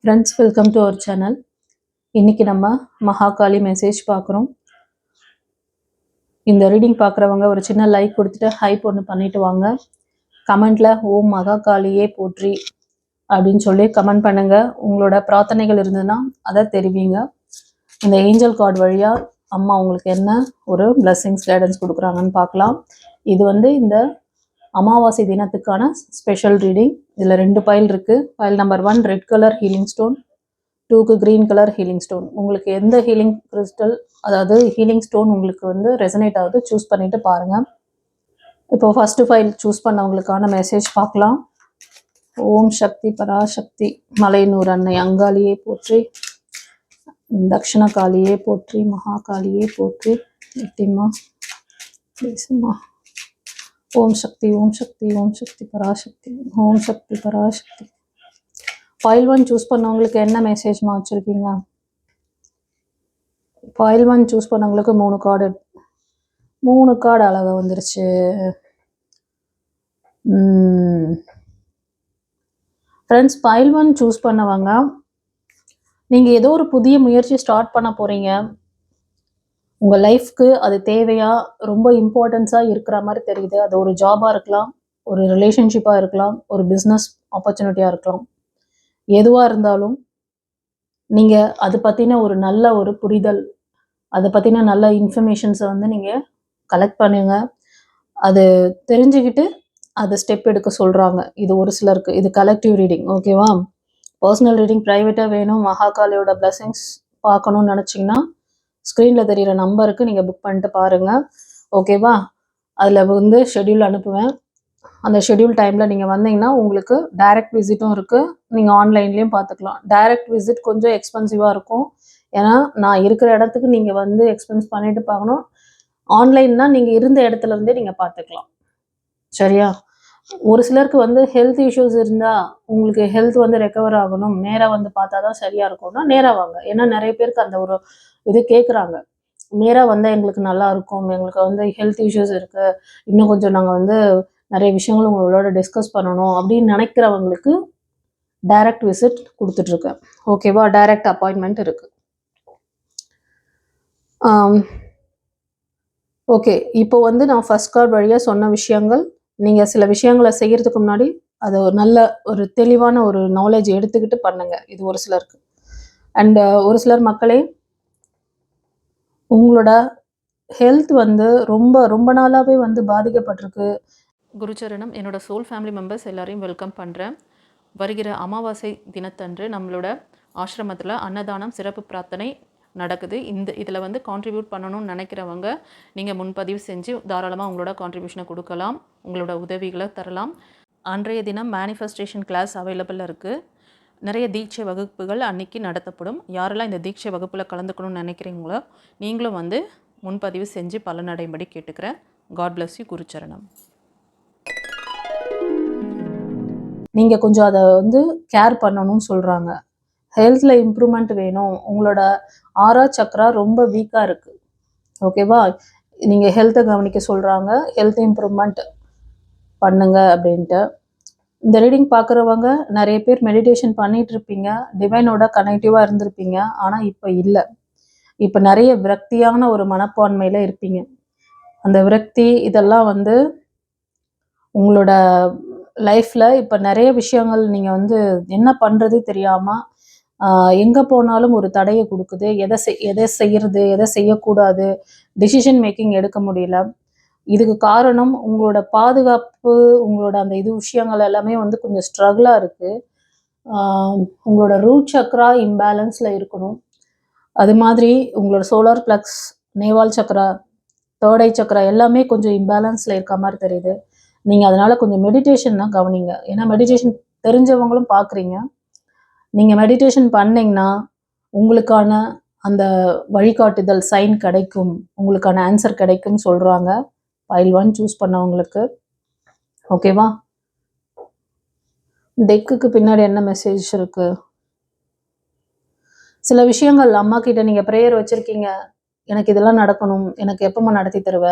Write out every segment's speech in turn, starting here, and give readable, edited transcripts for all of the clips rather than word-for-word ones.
Friends, welcome to our channel. இன்னைக்கு நம்ம Mahakali message பார்க்குறோம். இந்த ரீடிங் பார்க்குறவங்க ஒரு சின்ன லைக் கொடுத்துட்டு ஹைப் ஒன்று பண்ணிட்டு வாங்க. கமெண்ட்ல ஓம் மகாகாளியே போற்றி அப்படின்னு சொல்லி கமெண்ட் பண்ணுங்க. உங்களோட பிரார்த்தனைகள் இருந்ததுன்னா அதை தெரிவிங்க. இந்த ஏஞ்சல் கார்டு வழியா அம்மா உங்களுக்கு என்ன ஒரு பிளெஸிங்ஸ் கைடன்ஸ் கொடுக்குறாங்கன்னு பார்க்கலாம். இது இந்த அமாவாசை தினத்துக்கான ஸ்பெஷல் ரீடிங். இதில் 2 பைல் இருக்குது. File number 1 red colour healing stone, 2க்கு க்ரீன் கலர் ஹீலிங் ஸ்டோன். உங்களுக்கு எந்த ஹீலிங் கிறிஸ்டல் அதாவது ஹீலிங் ஸ்டோன் உங்களுக்கு ரெசனேட் ஆகுது சூஸ் பண்ணிட்டு பாருங்கள். இப்போ ஃபஸ்ட்டு ஃபைல் சூஸ் பண்ணவங்களுக்கான மெசேஜ் பார்க்கலாம். ஓம் சக்தி பராசக்தி, மலையனூர் அன்னை அங்காளியே போற்றி, தக்ஷண காளியே போற்றி, மகாகாளியே போற்றி, நித்தியமா பேசுமா. ஓம் சக்தி ஓம் சக்தி ஓம் சக்தி பராசக்தி, ஓம் சக்தி பராசக்தி. ஃபைல் 1 சூஸ் பண்ணவங்களுக்கு என்ன மெசேஜ்மா வச்சுருக்கீங்க? ஃபைல் 1 சூஸ் பண்ணவங்களுக்கு 3 கார்டு அழகாக வந்துருச்சு. ஃப்ரெண்ட்ஸ், ஃபைல் 1 சூஸ் பண்ணவங்க நீங்கள் ஏதோ ஒரு புதிய முயற்சி ஸ்டார்ட் பண்ண போகிறீங்க. உங்கள் லைஃப்க்கு அது தேவையா, ரொம்ப இம்பார்ட்டன்ஸாக இருக்கிற மாதிரி தெரியுது. அது ஒரு ஜாபாக இருக்கலாம், ஒரு ரிலேஷன்ஷிப்பாக இருக்கலாம், ஒரு பிஸ்னஸ் ஆப்பர்ச்சுனிட்டியாக இருக்கலாம். எதுவாக இருந்தாலும் நீங்கள் அதை பற்றின ஒரு நல்ல ஒரு புரிதல், அதை பற்றின நல்ல இன்ஃபர்மேஷன்ஸை நீங்கள் கலெக்ட் பண்ணுங்க. அது தெரிஞ்சுக்கிட்டு அதை ஸ்டெப் எடுக்க சொல்கிறாங்க. இது ஒரு சிலருக்கு, இது கலெக்டிவ் ரீடிங். ஓகேவா? பர்சனல் ரீடிங் ப்ரைவேட்டாக வேணும், மகாகாளியோட பிளெஸிங்ஸ் பார்க்கணுன்னு நினச்சிங்கன்னா ஸ்க்ரீனில் தெரிகிற நம்பருக்கு நீங்கள் புக் பண்ணிட்டு பாருங்கள். ஓகேவா? அதில் ஷெட்யூல் அனுப்புவேன். அந்த ஷெட்யூல் டைமில் நீங்கள் வந்தீங்கன்னா உங்களுக்கு டைரக்ட் விசிட்டும் இருக்குது, நீங்கள் ஆன்லைன்லேயும் பார்த்துக்கலாம். டைரக்ட் விசிட் கொஞ்சம் எக்ஸ்பென்சிவாக இருக்கும். ஏன்னா நான் இருக்கிற இடத்துக்கு நீங்கள் எக்ஸ்பென்ஸ் பண்ணிட்டு பார்க்கணும். ஆன்லைன்னா நீங்கள் இருந்த இடத்துலேருந்தே நீங்கள் பார்த்துக்கலாம். சரியா? ஒரு சிலருக்கு ஹெல்த் இஷ்யூஸ் இருந்தால், உங்களுக்கு ஹெல்த் ரெக்கவர் ஆகணும், நேராக பார்த்தா தான் சரியாக இருக்கும்னா நேராக வாங்க. ஏன்னா நிறைய பேருக்கு அந்த ஒரு இது கேட்குறாங்க. நேராக வந்தால் எங்களுக்கு நல்லா இருக்கும், எங்களுக்கு ஹெல்த் இஷ்யூஸ் இருக்குது, இன்னும் கொஞ்சம் நாங்கள் நிறைய விஷயங்கள் உங்களோட டிஸ்கஸ் பண்ணணும் அப்படின்னு நினைக்கிறவங்களுக்கு டைரக்ட் விசிட் கொடுத்துட்ருக்கேன். ஓகேவா? டைரக்ட் அப்பாயின்மெண்ட் இருக்குது. ஓகே, இப்போ நான் ஃபர்ஸ்ட் கார்டு வழியாக சொன்ன விஷயங்கள், நீங்கள் சில விஷயங்களை செய்கிறதுக்கு முன்னாடி அதை ஒரு நல்ல ஒரு தெளிவான ஒரு நாலேஜ் எடுத்துக்கிட்டு பண்ணுங்கள். இது ஒரு சிலருக்கு. அண்ட் ஒரு சிலர் மக்களே, உங்களோட ஹெல்த் ரொம்ப ரொம்ப நாளாகவே பாதிக்கப்பட்டிருக்கு. குருச்சரணம், என்னோட சோல் ஃபேமிலி மெம்பர்ஸ் எல்லாரையும் வெல்கம் பண்ணுறேன். வருகிற அமாவாசை தினத்தன்று நம்மளோட ஆசிரமத்தில் அன்னதானம் சிறப்பு பிரார்த்தனை நடக்குது. இதில் கான்ட்ரிபியூட் பண்ணணும்னு நினைக்கிறவங்க நீங்கள் முன்பதிவு செஞ்சு தாராளமாக உங்களோட கான்ட்ரிபியூஷனை கொடுக்கலாம், உங்களோட உதவிகளை தரலாம். அன்றைய தினம் மேனிஃபெஸ்டேஷன் கிளாஸ் அவைலபிளாக இருக்குது. நிறைய தீட்சை வகுப்புகள் அன்றைக்கி நடத்தப்படும். யாரெல்லாம் இந்த தீட்சை வகுப்பில் கலந்துக்கணும்னு நினைக்கிறீங்களோ நீங்களும் முன்பதிவு செஞ்சு பலனடையும்படி கேட்டுக்கிறேன். God bless you. குருச்சரணம். நீங்கள் கொஞ்சம் அதை கேர் பண்ணணும்னு சொல்கிறாங்க. ஹெல்த்தில் இம்ப்ரூவ்மெண்ட் வேணும், உங்களோட ஆறா சக்ரா ரொம்ப வீக்காக இருக்குது. ஓகேவா? நீங்கள் ஹெல்த்தை கவனிக்க சொல்கிறாங்க, ஹெல்த் இம்ப்ரூவ்மெண்ட் பண்ணுங்க அப்படின்ட்டு. இந்த ரீடிங் பார்க்குறவங்க நிறைய பேர் மெடிடேஷன் பண்ணிகிட்டு இருப்பீங்க, டிவைனோட கனெக்டிவாக இருந்திருப்பீங்க. ஆனால் இப்போ இல்லை. இப்போ நிறைய விரக்தியான ஒரு மனப்பான்மையில் இருப்பீங்க. அந்த விரக்தி இதெல்லாம் உங்களோட லைஃப்பில் இப்போ நிறைய விஷயங்கள் நீங்கள் என்ன பண்ணுறது தெரியாமல் எங்கே போனாலும் ஒரு தடையை கொடுக்குது. எதை செய்கிறது, எதை செய்யக்கூடாது, டிசிஷன் மேக்கிங் எடுக்க முடியல. இதுக்கு காரணம் உங்களோட பாதுகாப்பு, உங்களோட அந்த விஷயங்கள் எல்லாமே கொஞ்சம் ஸ்ட்ரகிளாக இருக்குது. உங்களோட ரூட் சக்ரா இம்பேலன்ஸில் இருக்கணும். அது மாதிரி உங்களோட solar plexus, navel chakra, third eye chakra எல்லாமே கொஞ்சம் இம்பேலன்ஸில் இருக்க மாதிரி தெரியுது. நீங்கள் அதனால் கொஞ்சம் மெடிடேஷன் தான் கவனிங்க. ஏன்னா மெடிடேஷன் தெரிஞ்சவங்களும் பார்க்குறீங்க. நீங்கள் மெடிடேஷன் பண்ணிங்கன்னா உங்களுக்கான அந்த வழிகாட்டுதல் சைன் கிடைக்கும், உங்களுக்கான ஆன்சர் கிடைக்கும்னு சொல்கிறாங்க ஃபைல் 1 சூஸ் பண்ணவங்களுக்கு. ஓகேவா? டெக்குக்கு பின்னாடி என்ன மெசேஜ் இருக்குது? சில விஷயங்கள் அம்மா கிட்ட நீங்கள் ப்ரேயர் வச்சுருக்கீங்க, எனக்கு இதெல்லாம் நடக்கணும், எனக்கு எப்போம்மா நடத்தி தருவ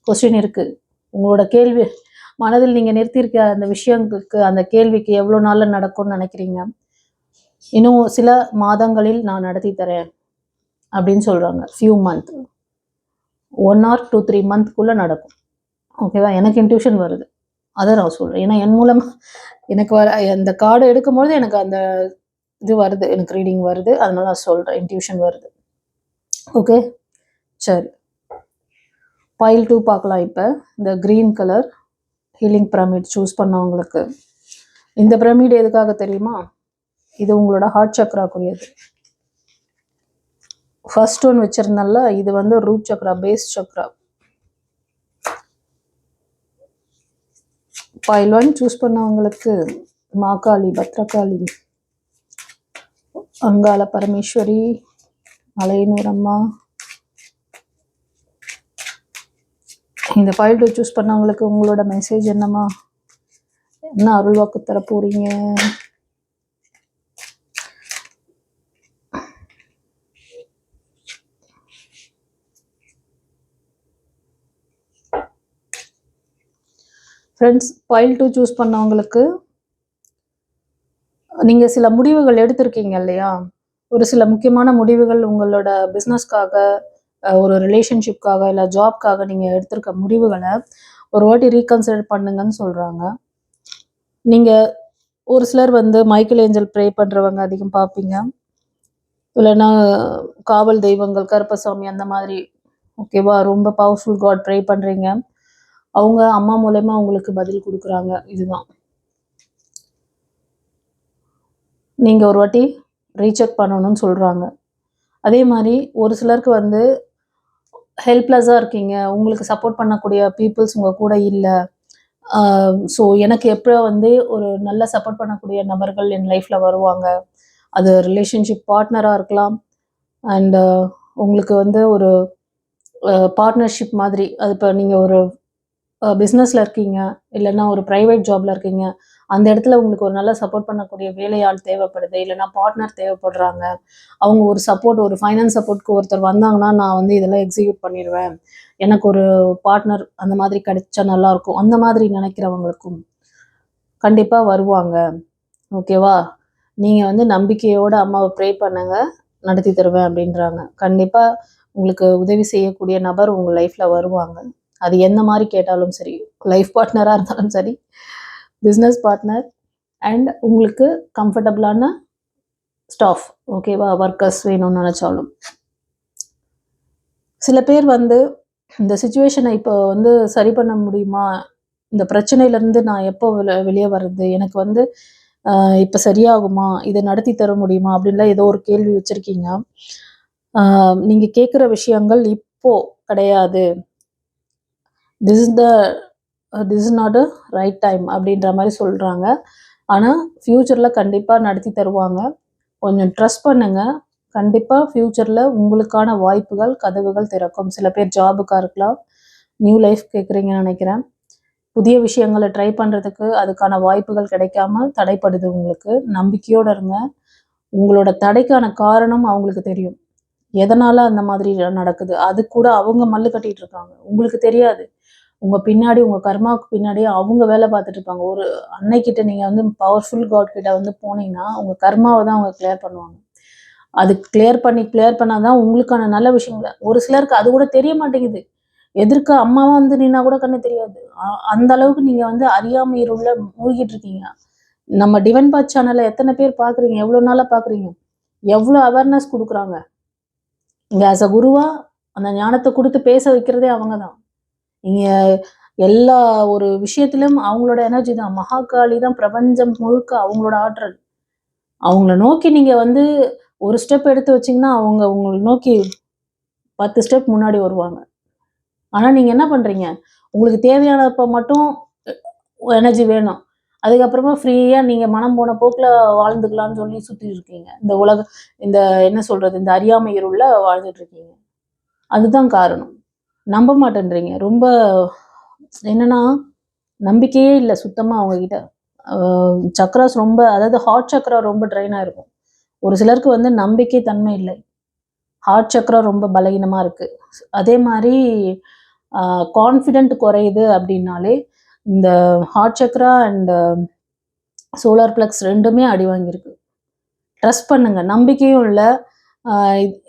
கொஸ்டின் இருக்குது. உங்களோட கேள்வி மனதில் நீங்கள் நிறுத்தியிருக்க அந்த விஷயங்களுக்கு, அந்த கேள்விக்கு எவ்வளோ நாளில் நடக்கும்னு நினைக்கிறீங்க? இன்னும் சில மாதங்களில் நான் நடத்தி தரேன் அப்படின்னு சொல்கிறாங்க. ஃபியூ மந்த், 1 or 2, 3 மந்த்க்குள்ளே நடக்கும். ஓகேவா? எனக்கு இன்ட்யூஷன் வருது, அதை நான் சொல்கிறேன். ஏன்னா என் மூலமாக எனக்கு அந்த கார்டு எடுக்கும்போது எனக்கு அந்த இது வருது, எனக்கு ரீடிங் வருது, அதனால நான் சொல்கிறேன், இன்ட்யூஷன் வருது. ஓகே, சரி. பைல் 2 பார்க்கலாம். இப்போ இந்த green colour healing pyramid choose பண்ணவங்களுக்கு இந்த பிரமிட் எதுக்காக தெரியுமா? இது உங்களோட ஹார்ட் சக்ராக்குரியது. ஃபர்ஸ்ட் ஒன் வச்சிருந்தால, இது வந்து ரூட் சக்ரா, பேஸ் சக்ரா. பைல் 1 சூஸ் பண்ணவங்களுக்கு மாகாளி, பத்ரகாளி, அங்காள பரமேஸ்வரி, மலையனூர் அம்மா. இந்த பைல் 2 சூஸ் பண்ணவங்களுக்கு உங்களோட மெசேஜ் என்னம்மா? என்ன அருள் வாக்கு தர போறீங்க? ஃப்ரெண்ட்ஸ், பைல் 2 சூஸ் பண்ணவங்களுக்கு நீங்கள் சில முடிவுகள் எடுத்திருக்கீங்க இல்லையா? ஒரு சில முக்கியமான முடிவுகள் உங்களோட பிஸ்னஸ்க்காக, ஒரு ரிலேஷன்ஷிப்காக, இல்லை ஜாப்காக நீங்கள் எடுத்திருக்க முடிவுகளை ஒரு வாட்டி ரீகன்சிடர் பண்ணுங்கன்னு சொல்கிறாங்க. நீங்கள் ஒரு சிலர் வந்து மைக்கேல் ஏஞ்சல் ப்ரே பண்ணுறவங்க அதிகம் பார்ப்பீங்க, இல்லைன்னா காவல் தெய்வங்கள், கருப்பசாமி அந்த மாதிரி. ஓகேவா? ரொம்ப பவர்ஃபுல் காட் ப்ரே பண்ணுறீங்க, அவங்க அம்மா மூலயமா உங்களுக்கு பதில் கொடுக்குறாங்க. இதுதான் நீங்கள் ஒரு வாட்டி ரீசெக் பண்ணணும்னு சொல்கிறாங்க. அதே மாதிரி ஒரு சிலருக்கு வந்து ஹெல்ப்லெஸ்ஸாக இருக்கீங்க, உங்களுக்கு சப்போர்ட் பண்ணக்கூடிய பீப்புள்ஸ் உங்கள் கூட இல்லை. ஸோ எனக்கு எப்போ வந்து ஒரு நல்ல சப்போர்ட் பண்ணக்கூடிய நபர்கள் என் லைஃப்பில் வருவாங்க. அது ரிலேஷன்ஷிப் பார்ட்னராக இருக்கலாம், அண்டு உங்களுக்கு வந்து ஒரு பார்ட்னர்ஷிப் மாதிரி. அது இப்போ நீங்கள் ஒரு பிஸ்னஸில் இருக்கீங்க, இல்லைன்னா ஒரு ப்ரைவேட் ஜாபில் இருக்கீங்க, அந்த இடத்துல உங்களுக்கு ஒரு நல்ல சப்போர்ட் பண்ணக்கூடிய வேலையாள் தேவைப்படுது, இல்லைன்னா பார்ட்னர் தேவைப்படுறாங்க. அவங்க ஒரு சப்போர்ட், ஒரு ஃபைனான்ஸ் சப்போர்ட்க்கு ஒருத்தர் வந்தாங்கன்னா நான் வந்து இதெல்லாம் எக்ஸிக்யூட் பண்ணிடுவேன், எனக்கு ஒரு பார்ட்னர் அந்த மாதிரி கிடைச்சா நல்லாயிருக்கும், அந்த மாதிரி நினைக்கிறவங்களுக்கும் கண்டிப்பாக வருவாங்க. ஓகேவா? நீங்கள் வந்து நம்பிக்கையோடு அம்மாவை ப்ரே பண்ணுங்க, நடத்தி தருவேன் அப்படின்றாங்க. கண்டிப்பாக உங்களுக்கு உதவி செய்யக்கூடிய நபர் உங்கள் லைஃப்பில் வருவாங்க. அது எந்த மாதிரி கேட்டாலும் சரி, லைஃப் பார்ட்னராக இருந்தாலும் சரி, பிஸ்னஸ் பார்ட்னர், அண்ட் உங்களுக்கு கம்ஃபர்டபுளான ஸ்டாஃப், ஓகேவா? ஒர்க்கர்ஸ் வேணும்னு நினச்சாலும். சில பேர் வந்து இந்த சுச்சுவேஷனை இப்போ வந்து சரி பண்ண முடியுமா, இந்த பிரச்சனையிலேருந்து நான் எப்போ வெளியே வர்றது, எனக்கு வந்து இப்போ சரியாகுமா, இதை நடத்தி தர முடியுமா அப்படின்லாம் ஏதோ ஒரு கேள்வி வச்சுருக்கீங்க. நீங்கள் கேட்குற விஷயங்கள் இப்போ கிடையாது. This is not a right time அப்படின்ற மாதிரி சொல்கிறாங்க. ஆனால் ஃப்யூச்சரில் கண்டிப்பாக நடத்தி தருவாங்க. கொஞ்சம் ட்ரஸ்ட் பண்ணுங்கள். கண்டிப்பாக ஃப்யூச்சரில் உங்களுக்கான வாய்ப்புகள், கதவுகள் திறக்கும். சில பேர் ஜாபுக்காக இருக்கலாம், நியூ லைஃப் கேட்குறீங்கன்னு நினைக்கிறேன். புதிய விஷயங்களை ட்ரை பண்ணுறதுக்கு அதுக்கான வாய்ப்புகள் கிடைக்காம தடைப்படுது உங்களுக்கு. நம்பிக்கையோடு இருங்க. உங்களோட தடைக்கான காரணம் அவங்களுக்கு தெரியும், எதனால் அந்த மாதிரி நடக்குது. அது கூட அவங்க மல்லு கட்டிகிட்டு இருக்காங்க, உங்களுக்கு தெரியாது. உங்கள் பின்னாடி, உங்கள் கர்மாவுக்கு பின்னாடியே அவங்க வேலை பார்த்துட்டு இருப்பாங்க. ஒரு அன்னைக்கிட்ட நீங்கள் வந்து பவர்ஃபுல் காட் கிட்ட வந்து போனீங்கன்னா உங்கள் கர்மாவை தான் அவங்க கிளியர் பண்ணுவாங்க. அது கிளியர் பண்ணால் தான் உங்களுக்கான நல்ல விஷயங்கள். ஒரு சிலருக்கு அது கூட தெரிய மாட்டேங்குது. எதிர்க்க அம்மாவா வந்து நின்னா கூட கண்ணு தெரியாது. அந்த அளவுக்கு நீங்கள் வந்து அறியாமை இருள மூழ்கிட்டு இருக்கீங்க. நம்ம டிவைன் பாத் சேனலை எத்தனை பேர் பார்க்குறீங்க, எவ்வளோ நாளாக பார்க்குறீங்க, எவ்வளோ அவேர்னஸ் கொடுக்குறாங்க. இங்கே ஆஸ் அ குருவாக அந்த ஞானத்தை கொடுத்து பேச வைக்கிறதே அவங்க தான். நீங்கள் எல்லா ஒரு விஷயத்திலும் அவங்களோட எனர்ஜி தான். மகாகாளி தான் பிரபஞ்சம் முழுக்க அவங்களோட ஆற்றல். அவங்கள நோக்கி நீங்கள் வந்து ஒரு ஸ்டெப் எடுத்து வச்சிங்கன்னா அவங்க உங்களை நோக்கி 10 ஸ்டெப் முன்னாடி வருவாங்க. ஆனால் நீங்கள் என்ன பண்ணுறீங்க, உங்களுக்கு தேவையானப்போ மட்டும் எனர்ஜி வேணும், அதுக்கப்புறமா ஃப்ரீயாக நீங்கள் மனம் போன போக்கில் வாழ்ந்துக்கலான்னு சொல்லி சுற்றிட்டு இருக்கீங்க. இந்த என்ன சொல்கிறது, இந்த அறியாமை இருளில் வாழ்ந்துட்டு இருக்கீங்க. அதுதான் காரணம். நம்ப மாட்டேன்றீங்க. ரொம்ப என்னன்னா நம்பிக்கையே இல்லை சுத்தமாக அவங்கக்கிட்ட. சக்ராஸ் ரொம்ப, அதாவது ஹார்ட் சக்ரா ரொம்ப ட்ரைனாக இருக்கும். ஒரு சிலருக்கு வந்து நம்பிக்கை தன்மை இல்லை, ஹார்ட் சக்ரா ரொம்ப பலகீனமாக இருக்குது. அதே மாதிரி கான்ஃபிடென்ட் குறையுது அப்படின்னாலே இந்த heart chakra and solar plexus ரெண்டுமே அடி வாங்கியிருக்கு. ட்ரஸ்ட் பண்ணுங்க. நம்பிக்கையும் இல்ல.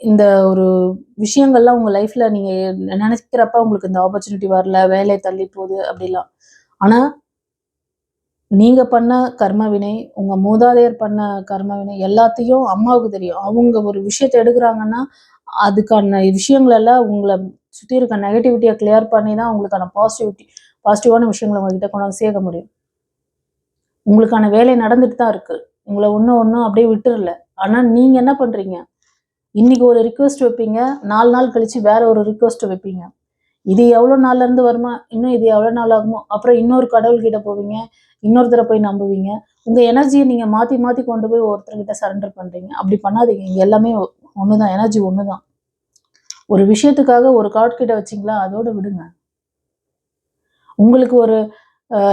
இந்த ஒரு விஷயங்கள்லாம் உங்க லைஃப்ல நீங்க நினைக்கிறப்ப உங்களுக்கு இந்த ஆப்பர்ச்சுனிட்டி வரல, வேலை தள்ளி போகுது அப்படிலாம். ஆனா நீங்க பண்ண கர்ம வினை, உங்க மூதாதையர் பண்ண கர்ம வினை எல்லாத்தையும் அம்மாவுக்கு தெரியும். அவங்க ஒரு விஷயத்த எடுக்குறாங்கன்னா, அதுக்கான விஷயங்கள் எல்லாம் உங்கள சுத்தி இருக்க நெகட்டிவிட்டிய கிளியர் பண்ணி தான் உங்களுக்கான பாசிட்டிவான விஷயங்கள உங்ககிட்ட கொண்டாந்து சேர்க்க முடியும். உங்களுக்கான வேலை நடந்துட்டு தான் இருக்கு. உங்கள ஒண்ணும் அப்படியே விட்டுறல. ஆனா நீங்க என்ன பண்றீங்க? இன்னைக்கு ஒரு ரிக்வெஸ்ட் வைப்பீங்க. 4 நாள் கழிச்சு வேற ஒரு ரிக்வெஸ்ட் வைப்பீங்க. இது எவ்வளோ நாள்ல இருந்து வருமா? இன்னும் இது எவ்வளோ நாள் ஆகுமோ? அப்புறம் இன்னொரு கடவுள்கிட்ட போவீங்க. இன்னொருத்தர போய் நம்புவீங்க. உங்க எனர்ஜிய நீங்க மாத்தி மாத்தி கொண்டு போய் ஒருத்தர்கிட்ட சரண்டர் பண்றீங்க. அப்படி பண்ணாதீங்க. இங்க எல்லாமே ஒண்ணுதான். எனர்ஜி ஒண்ணுதான். ஒரு விஷயத்துக்காக ஒரு கார்ட் கிட்ட வச்சீங்களா? அதோட விடுங்க. உங்களுக்கு ஒரு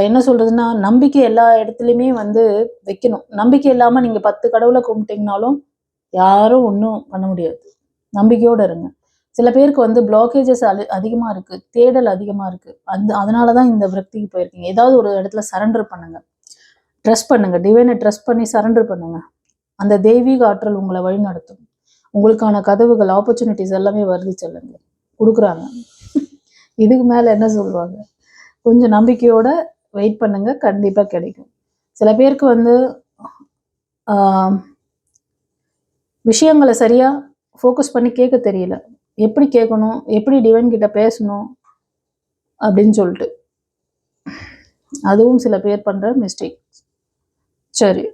என்ன சொல்றதுன்னா, நம்பிக்கை எல்லா இடத்துலயுமே வந்து வைக்கணும். நம்பிக்கை இல்லாம நீங்க 10 கடவுள கும்பிட்டீங்கனாலும், யாரும் ஒண்ணும் பண்ண முடியாது. நம்பிக்கையோட இருங்க. சில பேருக்கு வந்து பிளாக்கேஜஸ் அதிகமா இருக்கு. தேடல் அதிகமா இருக்கு. அதனால தான் இந்த விரக்திக்கு போயிருக்கீங்க. ஏதாவது ஒரு இடத்துல சரண்டர் பண்ணுங்க. ட்ரஸ்ட் பண்ணுங்க. டிவைன ட்ரஸ்ட் பண்ணி சரண்டர் பண்ணுங்க. அந்த தெய்வீக ஆற்றல் உங்கள வழிநடத்தும். உங்களுக்கான கதவுகள், ஆப்பர்ச்சுனிட்டீஸ் எல்லாமே வருது செல்லுங்க. குடுக்குறாங்க. இதுக்கு மேல என்ன சொல்லுவாங்க? கொஞ்சம் நம்பிக்கையோட வெயிட் பண்ணுங்க. கண்டிப்பா கிடைக்கும். சில பேருக்கு வந்து ஆ விஷயங்கள சரியா ஃபோக்கஸ் பண்ணி கேட்க தெரியல. எப்படி கேட்கணும்? எப்படி டிவைன் கிட்ட பேசணும்? அப்படின்னு சொல்லிட்டு. அதுவும் சில பேர் பண்ற மிஸ்டேக். சரி.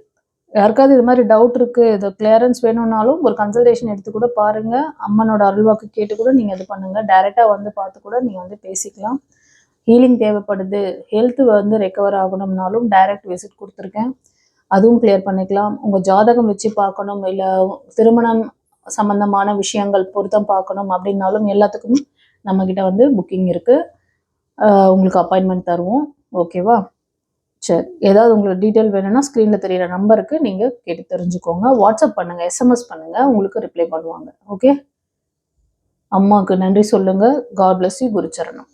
யாருக்காவது இது மாரி டவுட் இருக்கு, இது கிளியரன்ஸ் வேணும்னாலும் ஒரு கன்சல்டேஷன் எடுத்து கூட பாருங்க. அம்மனோட அருள்வாக்கு கேட்டு கூட நீங்க இது பண்ணுங்க. டைரக்ட்டா வந்து பார்த்து கூட நீங்க வந்து பேசிக்கலாம். ஹீலிங் தேவைப்படுது, ஹெல்த் வந்து ரெக்கவர் ஆகணும்னாலும் டைரக்ட் விசிட் குடுத்துருக்கேன். அதுவும் கிளியர் பண்ணிக்கலாம். உங்க ஜாதகம் வச்சு பார்க்கணும், இல்ல திருமணம் சம்பந்தமான விஷயங்கள் பொருத்தம் பார்க்கணும் அப்படின்னாலும் எல்லாத்துக்கும் நம்மகிட்ட வந்து புக்கிங் இருக்கு. உங்களுக்கு அப்பாயின்ட்மெண்ட் தருவோம். ஓகேவா? சரி. ஏதாவது உங்களுக்கு டீட்டெயில் வேணும்னா ஸ்க்ரீன்ல தெரியிற நம்பருக்கு நீங்க கேட்டு தெரிஞ்சுக்கோங்க. வாட்ஸ்அப் பண்ணுங்க, எஸ்எம்எஸ் பண்ணுங்க. உங்களுக்கு ரிப்ளை பண்ணுவாங்க. ஓகே. அம்மாவுக்கு நன்றி சொல்லுங்க. God bless you. குருச்சரணம்.